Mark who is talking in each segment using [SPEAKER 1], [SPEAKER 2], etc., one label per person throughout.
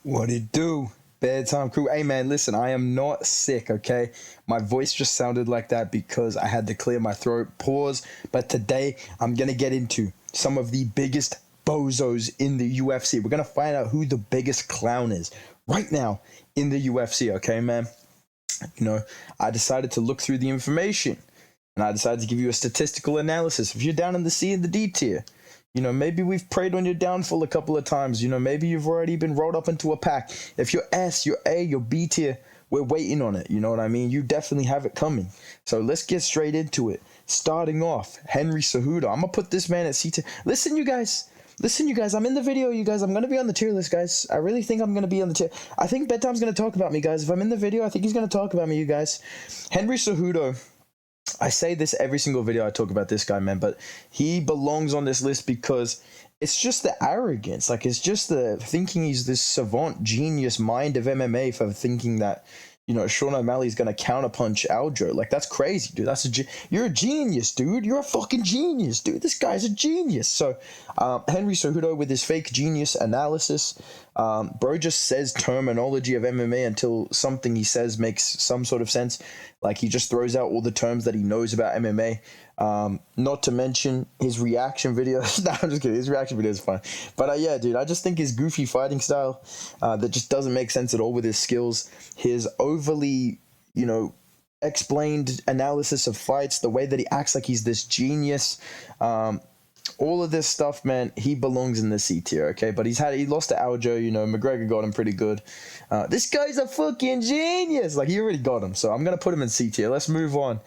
[SPEAKER 1] What it do? Bedtime crew. Hey man, listen, I am not sick, okay? My voice just sounded like that because I had to clear my throat. Pause. But today I'm gonna get into some of the biggest bozos in the UFC. We're gonna find out who the biggest clown is right now in the UFC, okay, man? You know, I decided to look through the information and I decided to give you a statistical analysis. If you're down in the C and the D tier, maybe we've preyed on your downfall a couple of times. Maybe you've already been rolled up into a pack. If you're S, you're A, you're B tier, we're waiting on it. You know what I mean? You definitely have it coming. So let's get straight into it. Starting off, Henry Cejudo. I'm going to put this man at C tier. Listen, you guys. I'm in the video, you guys. I'm going to be on the tier list, guys. I really think I'm going to be on the tier. I think Bedtime's going to talk about me, guys. If I'm in the video, I think he's going to talk about me, you guys. Henry Cejudo. I say this every single video I talk about this guy, man, but he belongs on this list because it's just the arrogance. Like, it's just the thinking he's this savant genius mind of MMA for thinking that, Sean O'Malley's going to counterpunch Aljo. Like, that's crazy, dude. You're a genius, dude. You're a fucking genius, dude. This guy's a genius. So, Henry Cejudo with his fake genius analysis. Bro just says terminology of MMA until something he says makes some sort of sense. Like, he just throws out all the terms that he knows about MMA. Not to mention his reaction videos. No, I'm just kidding. His reaction videos are fun. But yeah, dude, I just think his goofy fighting style that just doesn't make sense at all with his skills. His overly, explained analysis of fights, the way that he acts like he's this genius. All of this stuff, man, he belongs in the C tier, okay? But he lost to Aljo, McGregor got him pretty good. This guy's a fucking genius. Like, he already got him, so I'm going to put him in C tier. Let's move on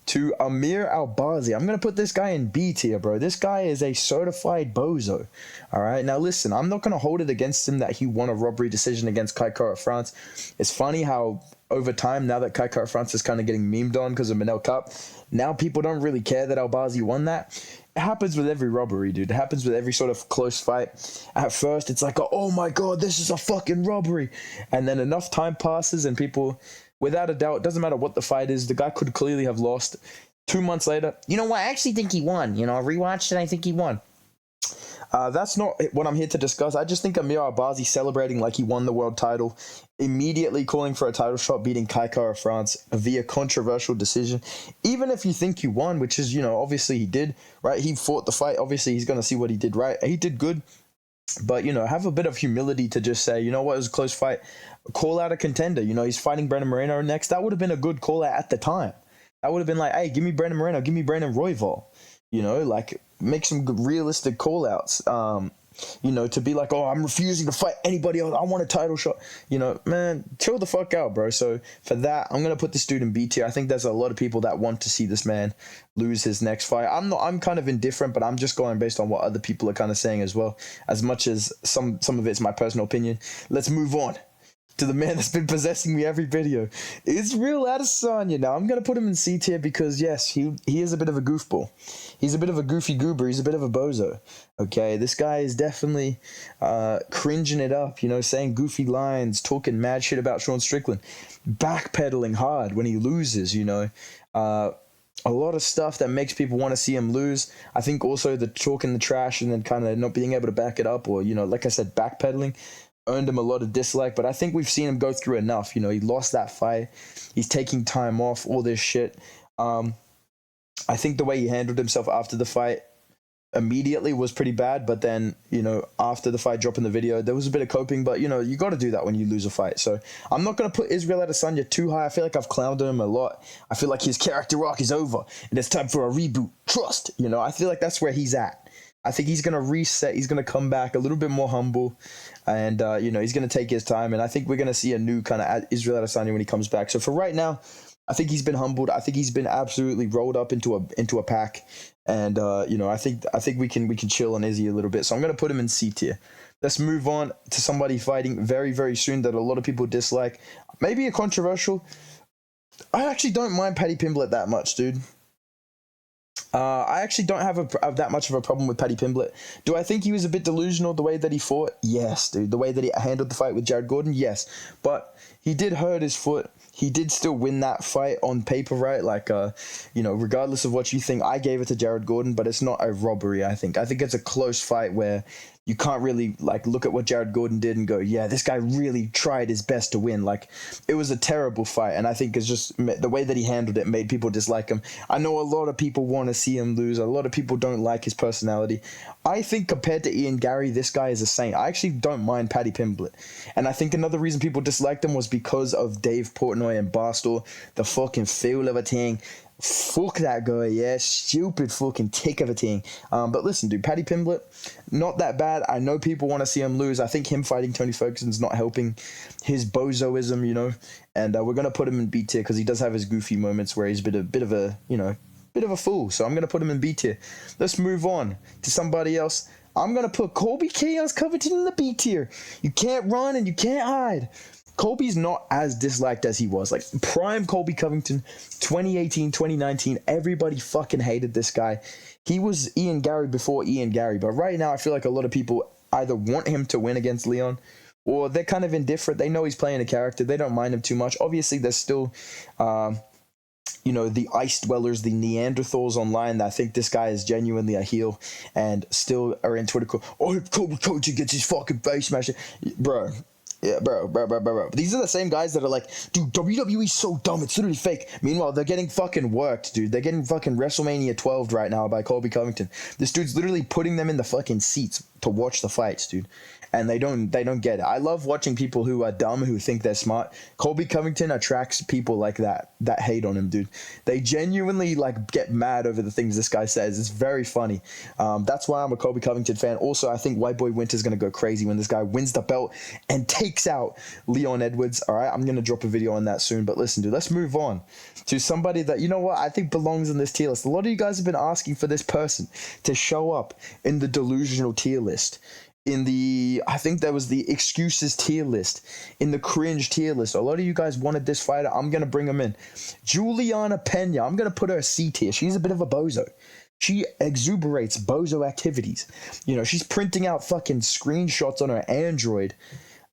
[SPEAKER 1] to Amir Albazi. I'm going to put this guy in B tier, bro. This guy is a certified bozo, all right? Now, listen, I'm not going to hold it against him that he won a robbery decision against Kai Kara-France. It's funny how over time, now that Kai Kara-France is kind of getting memed on because of Manel Cup, now people don't really care that Albazi won that. It happens with every robbery, dude. It happens with every sort of close fight. At first, it's like, oh my God, this is a fucking robbery. And then enough time passes and people, without a doubt, it doesn't matter what the fight is, the guy could clearly have lost. 2 months later, you know what, I actually think he won. I rewatched it, I think he won. That's not what I'm here to discuss. I just think Amir Albazi celebrating like he won the world title, immediately calling for a title shot, beating Kai Kara-France via controversial decision. Even if you think you won, which is, obviously he did, right? He fought the fight. Obviously, he's going to see what he did right. He did good. But, have a bit of humility to just say, what, it was a close fight. Call out a contender. He's fighting Brandon Moreno next. That would have been a good call out at the time. That would have been like, hey, give me Brandon Moreno, give me Brandon Royval. Like, make some good realistic call outs. To be like, oh, I'm refusing to fight anybody else. I want a title shot. Man, chill the fuck out, bro. So for that, I'm going to put this dude in B tier. I think there's a lot of people that want to see this man lose his next fight. I'm kind of indifferent, but I'm just going based on what other people are kind of saying as well. As much as some of it's my personal opinion. Let's move on to the man that's been possessing me every video. It's real Adesanya. Now, I'm going to put him in C tier because, yes, he is a bit of a goofball. He's a bit of a goofy goober. He's a bit of a bozo. Okay, this guy is definitely cringing it up, saying goofy lines, talking mad shit about Sean Strickland, backpedaling hard when he loses, a lot of stuff that makes people want to see him lose. I think also the talking the trash and then kind of not being able to back it up or, like I said, backpedaling earned him a lot of dislike, but I think we've seen him go through enough. He lost that fight. He's taking time off, all this shit. I think the way he handled himself after the fight immediately was pretty bad, but then, after the fight, dropping the video, there was a bit of coping, but, you got to do that when you lose a fight. So I'm not going to put Israel Adesanya too high. I feel like I've clowned him a lot. I feel like his character arc is over, and it's time for a reboot. Trust, I feel like that's where he's at. I think he's going to reset. He's going to come back a little bit more humble. And, he's going to take his time. And I think we're going to see a new kind of Israel Adesanya when he comes back. So for right now, I think he's been humbled. I think he's been absolutely rolled up into a pack. And, I think we can chill on Izzy a little bit. So I'm going to put him in C tier. Let's move on to somebody fighting very, very soon that a lot of people dislike. Maybe a controversial. I actually don't mind Paddy Pimblett that much, dude. I actually don't have that much of a problem with Paddy Pimblett. Do I think he was a bit delusional the way that he fought? Yes, dude. The way that he handled the fight with Jared Gordon? Yes. But he did hurt his foot. He did still win that fight on paper, right? Like, regardless of what you think, I gave it to Jared Gordon, but it's not a robbery, I think. I think it's a close fight where, you can't really like look at what Jared Gordon did and go, yeah, this guy really tried his best to win. Like, it was a terrible fight, and I think it's just the way that he handled it made people dislike him. I know a lot of people want to see him lose. A lot of people don't like his personality. I think compared to Ian Garry, this guy is a saint. I actually don't mind Paddy Pimblett, and I think another reason people disliked him was because of Dave Portnoy and Barstool, the fucking feel of a thing. Fuck that guy, yeah, stupid fucking tick of a thing. But listen, dude, Paddy Pimblett, not that bad. I know people want to see him lose. I think him fighting Tony Ferguson's not helping his bozoism, you know. And we're gonna put him in B tier because he does have his goofy moments where he's a bit of a fool. So I'm gonna put him in B tier. Let's move on to somebody else. I'm gonna put Colby Covington in the B tier. You can't run and you can't hide. Colby's not as disliked as he was. Like, prime Colby Covington, 2018, 2019, everybody fucking hated this guy. He was Ian Garry before Ian Garry, but right now I feel like a lot of people either want him to win against Leon, or they're kind of indifferent. They know he's playing a character. They don't mind him too much. Obviously, there's still, the ice dwellers, the Neanderthals online that think this guy is genuinely a heel and still are in Twitter. Oh, if Colby Covington gets his fucking face smashed, bro. Yeah, bro. These are the same guys that are like, dude, WWE's so dumb, it's literally fake. Meanwhile, they're getting fucking worked, dude. They're getting fucking WrestleMania 12 right now by Colby Covington. This dude's literally putting them in the fucking seats to watch the fights, dude. And they don't get it. I love watching people who are dumb, who think they're smart. Colby Covington attracts people like that hate on him, dude. They genuinely like get mad over the things this guy says. It's very funny. That's why I'm a Colby Covington fan. Also, I think White Boy Winter's gonna go crazy when this guy wins the belt and takes out Leon Edwards. All right, I'm gonna drop a video on that soon. But listen, dude, let's move on to somebody that, you know what, I think belongs in this tier list. A lot of you guys have been asking for this person to show up in the delusional tier list. I think there was the excuses tier list, in the cringe tier list. A lot of you guys wanted this fighter. I'm going to bring him in. Juliana Peña. I'm going to put her a C tier. She's a bit of a bozo. She exuberates bozo activities. You know, she's printing out fucking screenshots on her Android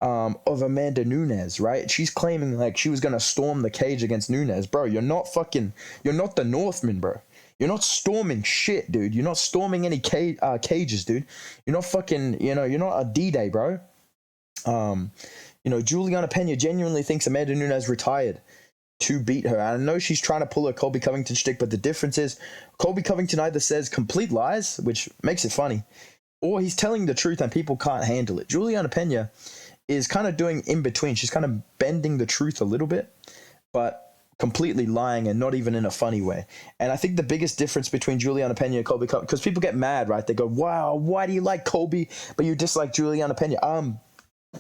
[SPEAKER 1] of Amanda Nunes, right? She's claiming like she was going to storm the cage against Nunes. Bro, you're not the Northman, bro. You're not storming shit, dude. You're not storming any cages, dude. You're not fucking, you're not a D-Day, bro. Juliana Peña genuinely thinks Amanda Nunes retired to beat her. And I know she's trying to pull a Colby Covington shtick, but the difference is Colby Covington either says complete lies, which makes it funny, or he's telling the truth and people can't handle it. Juliana Peña is kind of doing in between. She's kind of bending the truth a little bit, but completely lying, and not even in a funny way. And I think the biggest difference between Juliana Peña and Colby Covington, because people get mad, right? They go, wow, why do you like Colby, but you dislike Juliana Peña?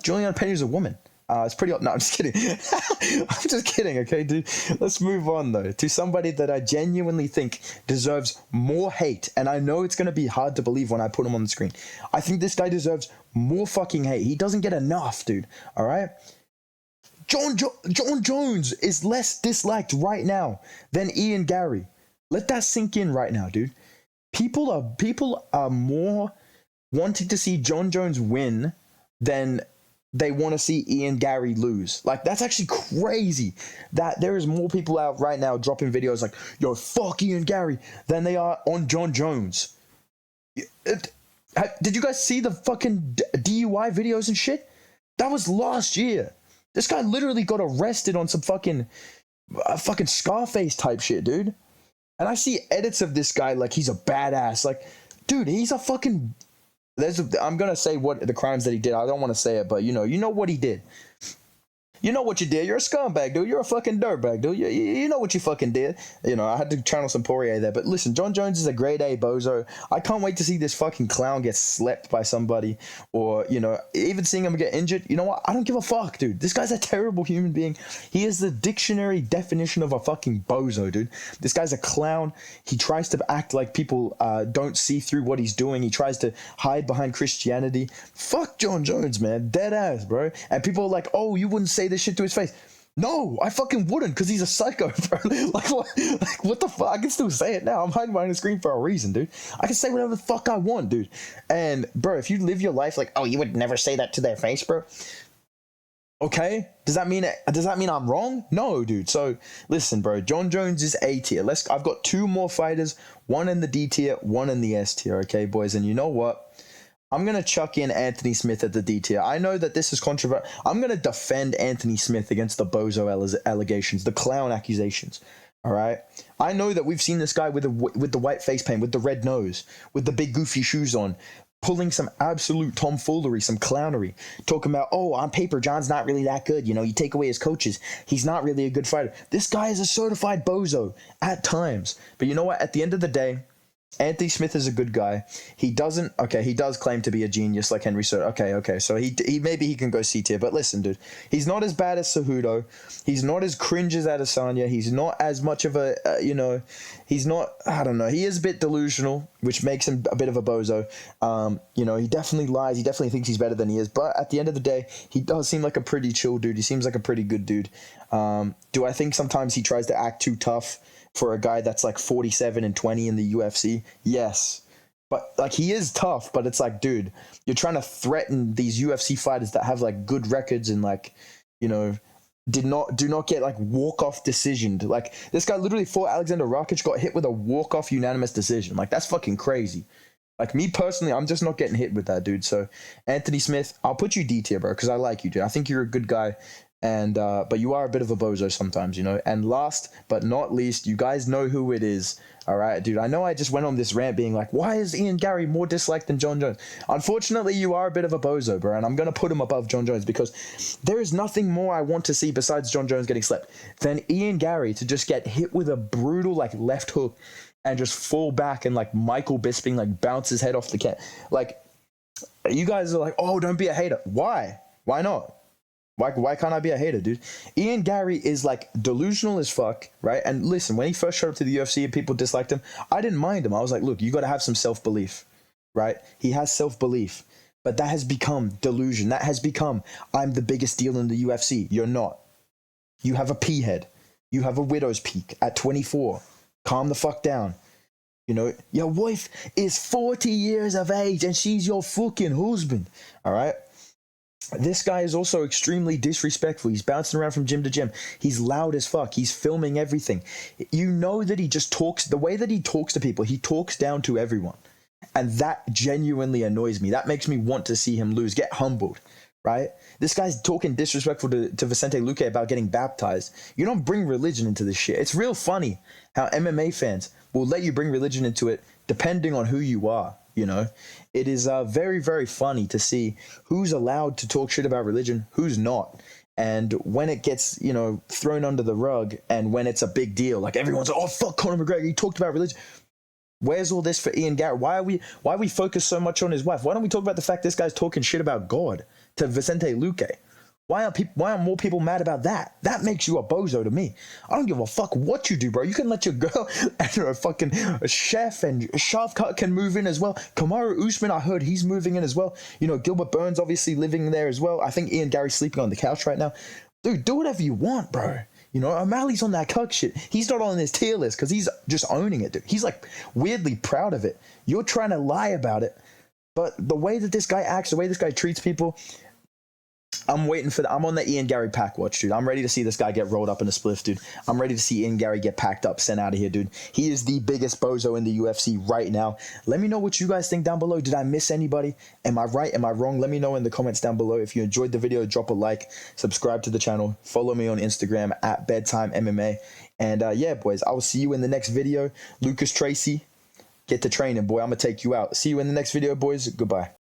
[SPEAKER 1] Juliana Peña is a woman. It's pretty... No, I'm just kidding. I'm just kidding, okay, dude? Let's move on, though, to somebody that I genuinely think deserves more hate. And I know it's going to be hard to believe when I put him on the screen. I think this guy deserves more fucking hate. He doesn't get enough, dude, all right? Jon Jones is less disliked right now than Ian Garry. Let that sink in right now, dude. People are more wanting to see Jon Jones win than they want to see Ian Garry lose. Like, that's actually crazy that there is more people out right now dropping videos like, yo, fuck Ian Garry, than they are on Jon Jones. Did you guys see the fucking DUI videos and shit? That was last year. This guy literally got arrested on some fucking Scarface type shit, dude. And I see edits of this guy like he's a badass. Like, dude, he's a fucking... I'm going to say what the crimes that he did. I don't want to say it, but you know what he did. You know what you did. You're a scumbag, dude. You're a fucking dirtbag, dude. You know what you fucking did. I had to channel some Poirier there. But listen, Jon Jones is a grade A bozo. I can't wait to see this fucking clown get slept by somebody. Or, even seeing him get injured. You know what? I don't give a fuck, dude. This guy's a terrible human being. He is the dictionary definition of a fucking bozo, dude. This guy's a clown. He tries to act like people don't see through what he's doing. He tries to hide behind Christianity. Fuck Jon Jones, man. Dead ass, bro. And people are like, oh, you wouldn't say this shit to his face. No, I fucking wouldn't, because he's a psycho, bro. Like what the fuck? I can still say it now. I'm hiding behind the screen for a reason, dude. I can say whatever the fuck I want, dude. And, bro, if you live your life like, oh, you would never say that to their face, bro. Okay, does that mean I'm wrong? No, dude. So listen, bro, Jon Jones is A tier. I've got two more fighters, one in the D tier, one in the S tier, okay, boys. And you know what? I'm going to chuck in Anthony Smith at the D tier. I know that this is controversial. I'm going to defend Anthony Smith against the bozo allegations, the clown accusations. All right. I know that we've seen this guy with the white face paint, with the red nose, with the big goofy shoes on, pulling some absolute tomfoolery, some clownery, talking about, oh, on paper, Jon's not really that good. You know, you take away his coaches, he's not really a good fighter. This guy is a certified bozo at times. But you know what? At the end of the day, Anthony Smith is a good guy. He does claim to be a genius like Henry Cejudo. Okay. So he maybe he can go C tier. But listen, dude, he's not as bad as Cejudo. He's not as cringe as Adesanya. He's not as much of a, he's not, I don't know. He is a bit delusional, which makes him a bit of a bozo. He definitely lies. He definitely thinks he's better than he is. But at the end of the day, he does seem like a pretty chill dude. He seems like a pretty good dude. Do I think sometimes he tries to act too tough for a guy that's like 47-20 in the UFC? Yes. But like, he is tough, but it's like, dude, you're trying to threaten these UFC fighters that have like good records and like, do not get like walk-off decisioned. Like, this guy literally fought Alexander Rakic, got hit with a walk-off unanimous decision. Like, that's fucking crazy. Like, me personally, I'm just not getting hit with that, dude. So Anthony Smith, I'll put you D tier, bro, because I like you, dude. I think you're a good guy. And but you are a bit of a bozo sometimes, And last but not least, you guys know who it is. All right, dude. I know I just went on this rant being like, why is Ian Garry more disliked than Jon Jones? Unfortunately, you are a bit of a bozo, bro. And I'm going to put him above Jon Jones because there is nothing more I want to see besides Jon Jones getting slept than Ian Garry to just get hit with a brutal like left hook and just fall back and like Michael Bisping like bounce his head off the cat. Like, you guys are like, oh, don't be a hater. Why? Why not? Why can't I be a hater, dude? Ian Garry is like delusional as fuck, right? And listen, when he first showed up to the UFC and people disliked him, I didn't mind him. I was like, look, you got to have some self-belief, right? He has self-belief, but that has become delusion. That has become, I'm the biggest deal in the UFC. You're not. You have a pea head. You have a widow's peak at 24. Calm the fuck down. Your wife is 40 years of age and she's your fucking husband, all right? This guy is also extremely disrespectful. He's bouncing around from gym to gym. He's loud as fuck. He's filming everything. You know that he just talks, the way that he talks to people, he talks down to everyone. And that genuinely annoys me. That makes me want to see him lose, get humbled, right? This guy's talking disrespectful to Vicente Luque about getting baptized. You don't bring religion into this shit. It's real funny how MMA fans will let you bring religion into it depending on who you are. It is very, very funny to see who's allowed to talk shit about religion, who's not. And when it gets, thrown under the rug and when it's a big deal, like everyone's like, oh, fuck Conor McGregor, he talked about religion. Where's all this for Ian Garry? Why are we focused so much on his wife? Why don't we talk about the fact this guy's talking shit about God to Vicente Luque? Why are more people mad about that? That makes you a bozo to me. I don't give a fuck what you do, bro. You can let your girl and a fucking chef and Shavkat can move in as well. Kamaru Usman, I heard he's moving in as well. Gilbert Burns obviously living there as well. I think Ian Garry's sleeping on the couch right now. Dude, do whatever you want, bro. O'Malley's on that cuck shit. He's not on his tier list because he's just owning it, dude. He's like weirdly proud of it. You're trying to lie about it. But the way that this guy acts, the way this guy treats people, I'm on the Ian Garry pack watch, dude. I'm ready to see this guy get rolled up in a spliff, dude. I'm ready to see Ian Garry get packed up, sent out of here, dude. He is the biggest bozo in the UFC right now. Let me know what you guys think down below. Did I miss anybody? Am I right? Am I wrong? Let me know in the comments down below. If you enjoyed the video, drop a like, subscribe to the channel, follow me on Instagram at Bedtime MMA. And yeah, boys, I will see you in the next video. Lucas Tracy, get to training, boy. I'm going to take you out. See you in the next video, boys. Goodbye.